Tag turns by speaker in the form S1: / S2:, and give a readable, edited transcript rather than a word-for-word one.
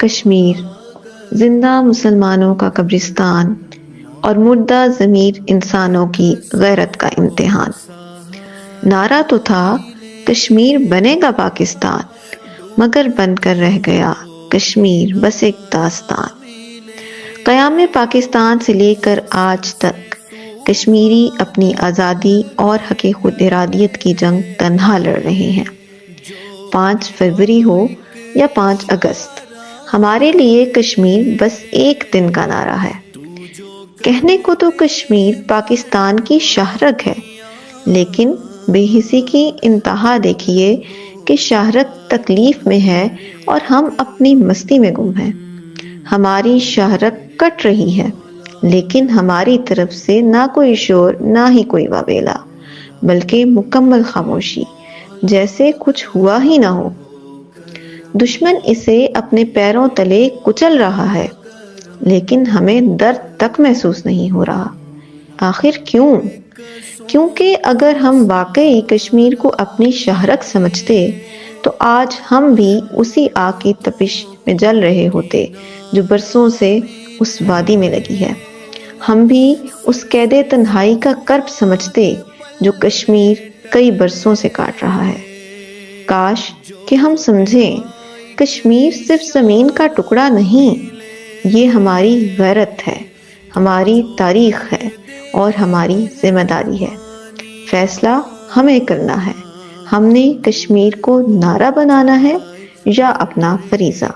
S1: کشمیر، زندہ مسلمانوں کا قبرستان اور مردہ ضمیر انسانوں کی غیرت کا امتحان۔ نعرہ تو تھا کشمیر بنے گا پاکستان، مگر بن کر رہ گیا کشمیر بس ایک داستان۔ قیام پاکستان سے لے کر آج تک کشمیری اپنی آزادی اور حق خود ارادیت کی جنگ تنہا لڑ رہے ہیں۔ 5 فروری ہو یا 5 اگست، ہمارے لیے کشمیر بس ایک دن کا نعرہ ہے۔ کہنے کو تو کشمیر پاکستان کی شاہرگ ہے، لیکن بے حسی کی انتہا دیکھیے کہ شاہرگ تکلیف میں ہے اور ہم اپنی مستی میں گم ہیں۔ ہماری شاہرگ کٹ رہی ہے، لیکن ہماری طرف سے نہ کوئی شور نہ ہی کوئی واویلا، بلکہ مکمل خاموشی، جیسے کچھ ہوا ہی نہ ہو۔ دشمن اسے اپنے پیروں تلے کچل رہا ہے، لیکن ہمیں درد تک محسوس نہیں ہو رہا۔ آخر کیوں؟ کیونکہ اگر ہم واقعی کشمیر کو اپنی شاہرگ سمجھتے تو آج ہم بھی اسی آگ کی تپش میں جل رہے ہوتے جو برسوں سے اس وادی میں لگی ہے۔ ہم بھی اس قید تنہائی کا کرب سمجھتے جو کشمیر کئی برسوں سے کاٹ رہا ہے۔ کاش کہ ہم سمجھیں، کشمیر صرف زمین کا ٹکڑا نہیں، یہ ہماری غیرت ہے، ہماری تاریخ ہے اور ہماری ذمہ داری ہے۔ فیصلہ ہمیں کرنا ہے، ہم نے کشمیر کو نعرہ بنانا ہے یا اپنا فریضہ۔